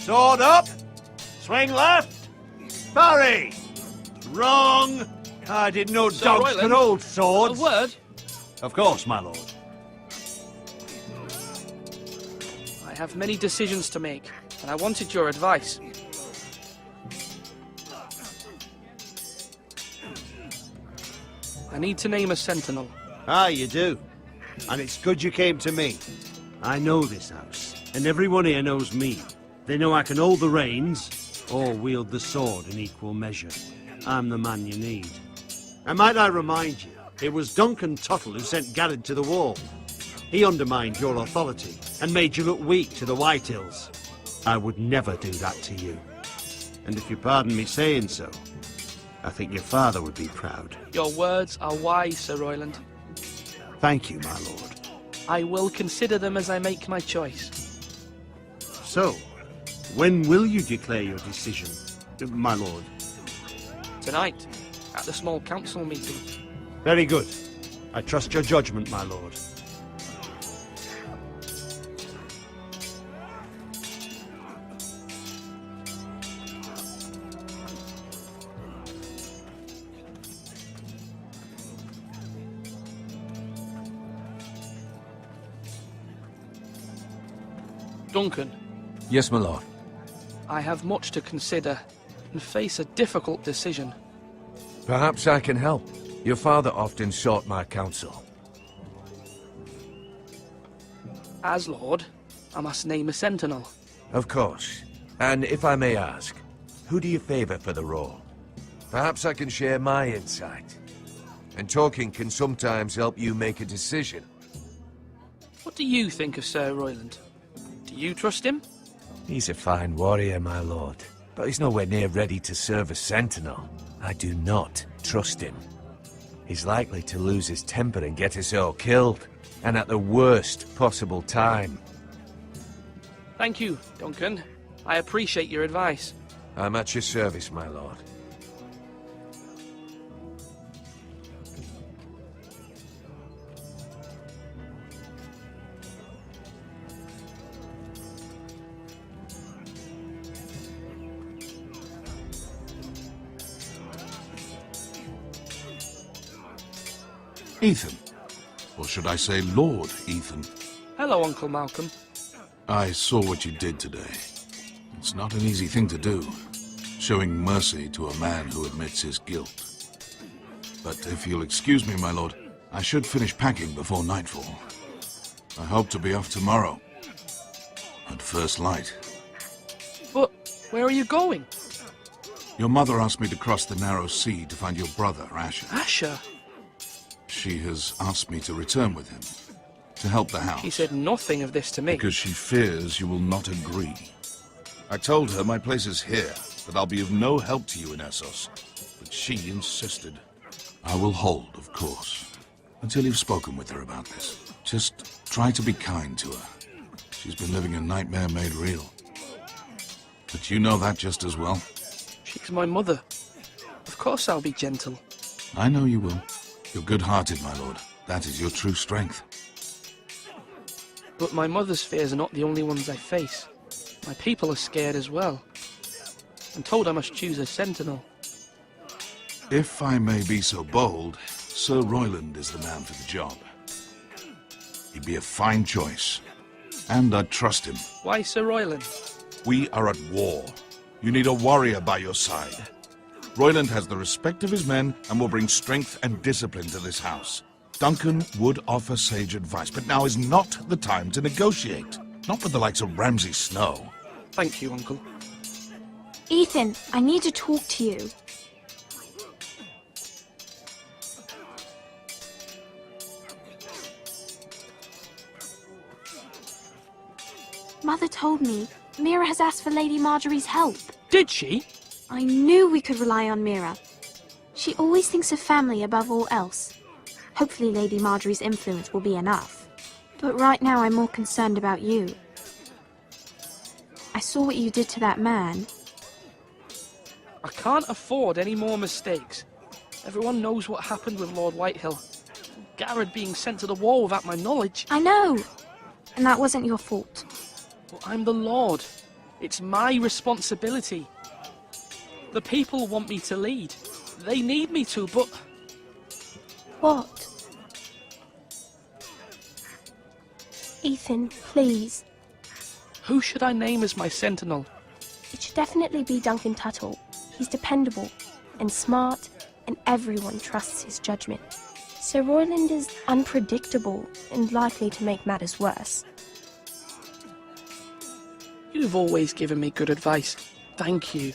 Sword up. Swing left. Parry. Wrong. I didn't know Sir dogs Royland, could hold A swords. word? Of course, my lord. I have many decisions to make, and I wanted your advice. I need to name a sentinel. Ah, you do. And it's good you came to me. I know this house, and everyone here knows me. They know I can hold the reins, or wield the sword in equal measure. I'm the man you need. And might I remind you, it was Duncan Tuttle who sent Garrett to the wall. He undermined your authority, and made you look weak to the Whitehills. I would never do that to you. And if you pardon me saying so, I think your father would be proud. Your words are wise, Sir Royland. Thank you, my lord. I will consider them as I make my choice. So, when will you declare your decision, my lord? Tonight, at the small council meeting. Very good. I trust your judgment, my lord. Duncan, Yes, my lord. I have much to consider and face a difficult decision. Perhaps I can help. Your father often sought my counsel. As Lord, I must name a sentinel. Of course. And if I may ask, who do you favor for the role? Perhaps I can share my insight. And talking can sometimes help you make a decision. What do you think of Sir Royland? Do you trust him? He's a fine warrior, my lord. But he's nowhere near ready to serve as sentinel. I do not trust him. He's likely to lose his temper and get us all killed. And at the worst possible time. Thank you, Duncan. I appreciate your advice. I'm at your service, my lord. Ethan. Or should I say Lord Ethan? Hello, Uncle Malcolm. I saw what you did today. It's not an easy thing to do, showing mercy to a man who admits his guilt. But if you'll excuse me, my lord, I should finish packing before nightfall. I hope to be off tomorrow, at first light. But where are you going? Your mother asked me to cross the narrow sea to find your brother, Asher. Asher? She has asked me to return with him, to help the house. He said nothing of this to me. Because she fears you will not agree. I told her my place is here, that I'll be of no help to you in Essos. But she insisted. I will hold, of course, until you've spoken with her about this. Just try to be kind to her. She's been living a nightmare made real. But you know that just as well. She's my mother. Of course I'll be gentle. I know you will. You're good-hearted, my lord. That is your true strength. But my mother's fears are not the only ones I face. My people are scared as well. I'm told I must choose a sentinel. If I may be so bold, Sir Royland is the man for the job. He'd be a fine choice. And I'd trust him. Why Sir Royland? We are at war. You need a warrior by your side. Royland has the respect of his men and will bring strength and discipline to this house. Duncan would offer sage advice, but now is not the time to negotiate. Not with the likes of Ramsay Snow. Thank you, Uncle. Ethan, I need to talk to you. Mother told me Mira has asked for Lady Marjorie's help. Did she? I knew we could rely on Mira. She always thinks of family above all else. Hopefully Lady Marjorie's influence will be enough. But right now I'm more concerned about you. I saw what you did to that man. I can't afford any more mistakes. Everyone knows what happened with Lord Whitehill. Garrett being sent to the war without my knowledge. I know! And that wasn't your fault. But I'm the Lord. It's my responsibility. The people want me to lead. They need me to, but... What? Ethan, please. Who should I name as my sentinel? It should definitely be Duncan Tuttle. He's dependable and smart, and everyone trusts his judgment. Sir Royland is unpredictable and likely to make matters worse. You've always given me good advice. Thank you.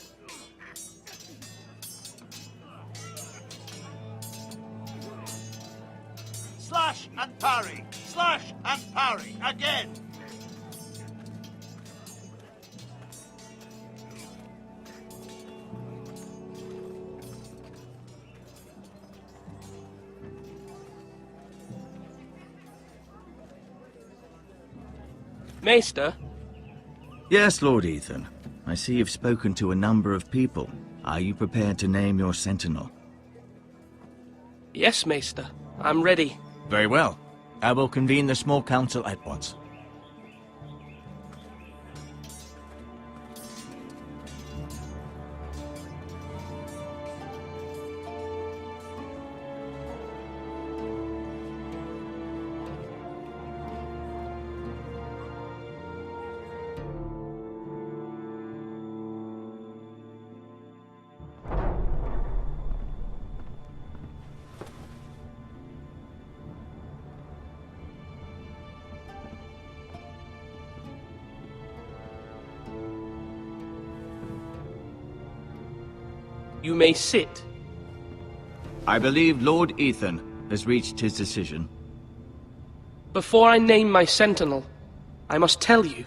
Slash and parry! Slash and parry! Again! Maester? Yes, Lord Ethan. I see you've spoken to a number of people. Are you prepared to name your sentinel? Yes, Maester. I'm ready. Very well. I will convene the small council at once. You may sit. I believe Lord Ethan has reached his decision. Before I name my sentinel, I must tell you.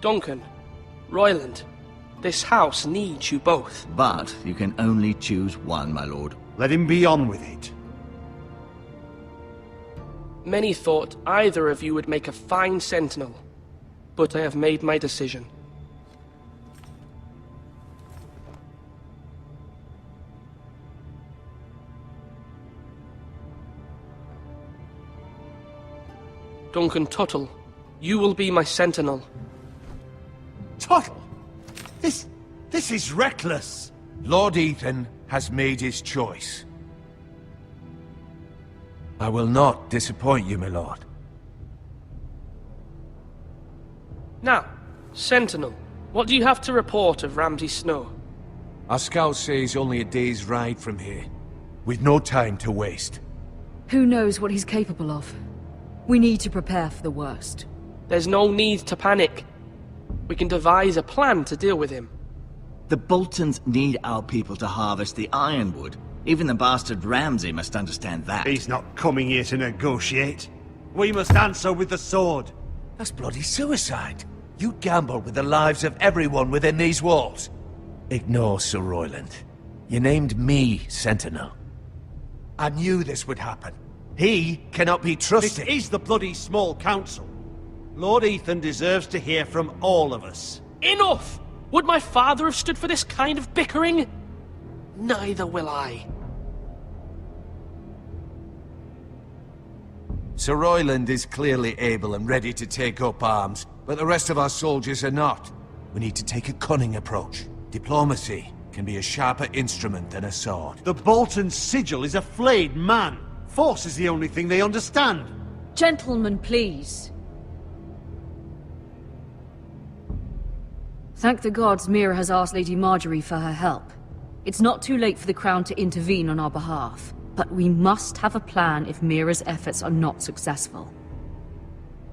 Duncan, Royland, this house needs you both. But you can only choose one, my lord. Let him be on with it. Many thought either of you would make a fine sentinel, but I have made my decision. Duncan Tuttle, you will be my sentinel. Tuttle! This is reckless! Lord Ethan has made his choice. I will not disappoint you, my lord. Now, sentinel, what do you have to report of Ramsay Snow? Our scouts say he's only a day's ride from here, with no time to waste. Who knows what he's capable of? We need to prepare for the worst. There's no need to panic. We can devise a plan to deal with him. The Boltons need our people to harvest the ironwood. Even the bastard Ramsay must understand that. He's not coming here to negotiate. We must answer with the sword. That's bloody suicide. You gamble with the lives of everyone within these walls. Ignore Sir Royland. You named me Sentinel. I knew this would happen. He cannot be This trusted. is the bloody small council. Lord Ethan deserves to hear from all of us. Enough! Would my father have stood for this kind of bickering? Neither will I. Sir Royland is clearly able and ready to take up arms, but the rest of our soldiers are not. We need to take a cunning approach. Diplomacy can be a sharper instrument than a sword. The Bolton sigil is a flayed man. Force is the only thing they understand. Gentlemen, please. Thank the gods Mira has asked Lady Marjorie for her help. It's not too late for the Crown to intervene on our behalf, but we must have a plan if Mira's efforts are not successful.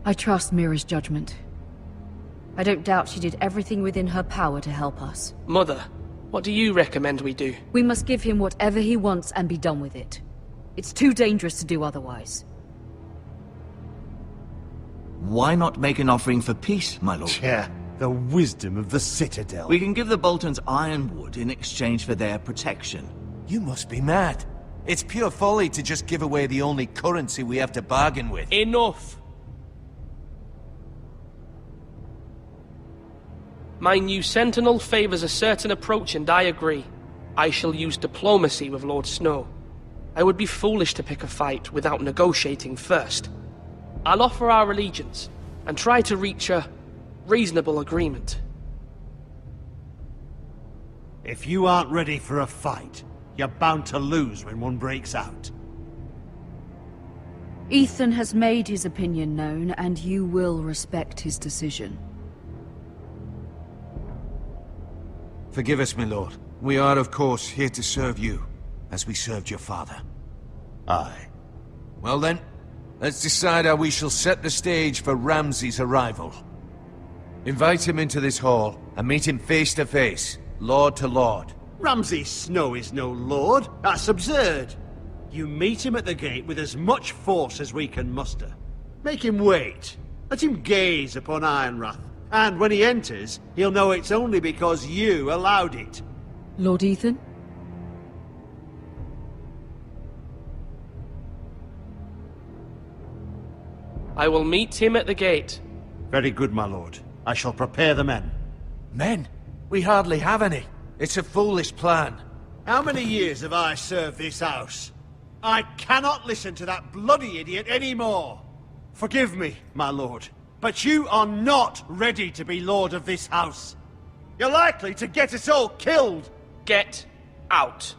I trust Mira's judgment. I don't doubt she did everything within her power to help us. Mother, what do you recommend we do? We must give him whatever he wants and be done with it. It's too dangerous to do otherwise. Why not make an offering for peace, my lord? Yeah, the wisdom of the Citadel. We can give the Boltons ironwood in exchange for their protection. You must be mad. It's pure folly to just give away the only currency we have to bargain with. Enough! My new sentinel favors a certain approach, and I agree. I shall use diplomacy with Lord Snow. I would be foolish to pick a fight without negotiating first. I'll offer our allegiance and try to reach a reasonable agreement. If you aren't ready for a fight, you're bound to lose when one breaks out. Ethan has made his opinion known, and you will respect his decision. Forgive us, my lord. We are, of course, here to serve you, as we served your father. Aye. Well then, let's decide how we shall set the stage for Ramsay's arrival. Invite him into this hall, and meet him face to face, lord to lord. Ramsay Snow is no lord. That's absurd. You meet him at the gate with as much force as we can muster. Make him wait. Let him gaze upon Ironrath. And when he enters, he'll know it's only because you allowed it. Lord Ethan? I will meet him at the gate. Very good, my lord. I shall prepare the men. Men? We hardly have any. It's a foolish plan. How many years have I served this house? I cannot listen to that bloody idiot anymore. Forgive me, my lord, but you are not ready to be lord of this house. You're likely to get us all killed. Get out.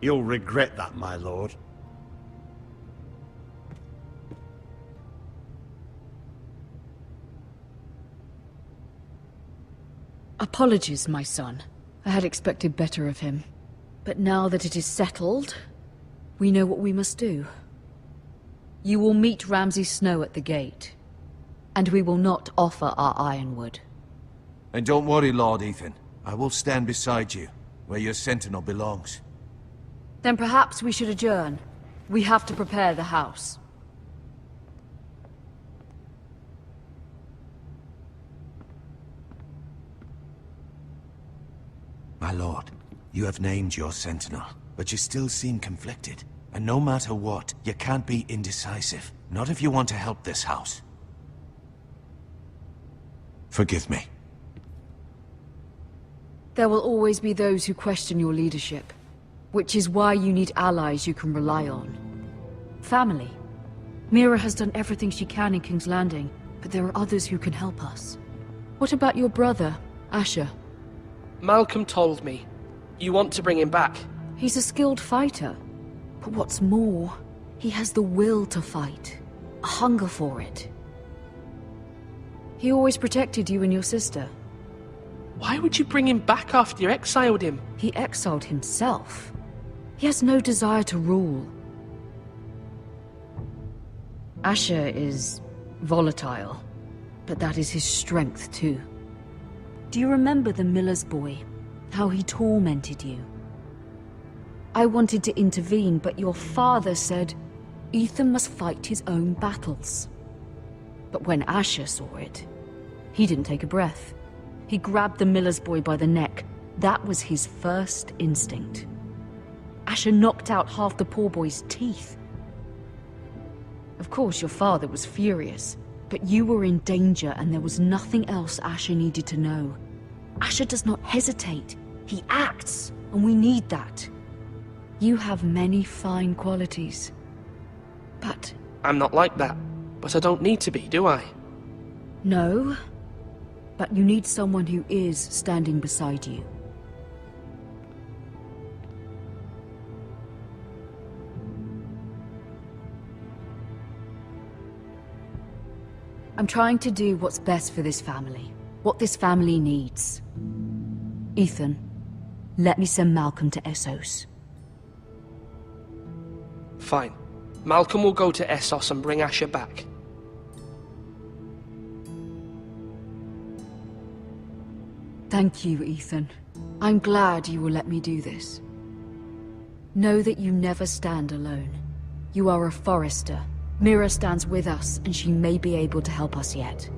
You'll regret that, my lord. Apologies, my son. I had expected better of him. But now that it is settled, we know what we must do. You will meet Ramsay Snow at the gate, and we will not offer our ironwood. And don't worry, Lord Ethan. I will stand beside you, where your sentinel belongs. Then perhaps we should adjourn. We have to prepare the house. My lord, you have named your sentinel, but you still seem conflicted. And no matter what, you can't be indecisive. Not if you want to help this house. Forgive me. There will always be those who question your leadership, which is why you need allies you can rely on. Family. Mira has done everything she can in King's Landing, but there are others who can help us. What about your brother, Asher? Malcolm told me. You want to bring him back. He's a skilled fighter. But what's more, he has the will to fight. A hunger for it. He always protected you and your sister. Why would you bring him back after you exiled him? He exiled himself. He has no desire to rule. Asher is volatile, but that is his strength too. Do you remember the miller's boy? How he tormented you? I wanted to intervene, but your father said Ethan must fight his own battles. But when Asher saw it, he didn't take a breath. He grabbed the miller's boy by the neck. That was his first instinct. Asher knocked out half the poor boy's teeth. Of course, your father was furious, but you were in danger and there was nothing else Asher needed to know. Asher does not hesitate. He acts, and we need that. You have many fine qualities, but... I'm not like that, but I don't need to be, do I? No, but you need someone who is standing beside you. I'm trying to do what's best for this family, what this family needs. Ethan, let me send Malcolm to Essos. Fine. Malcolm will go to Essos and bring Asher back. Thank you, Ethan. I'm glad you will let me do this. Know that you never stand alone. You are a Forrester. Mira stands with us, and she may be able to help us yet.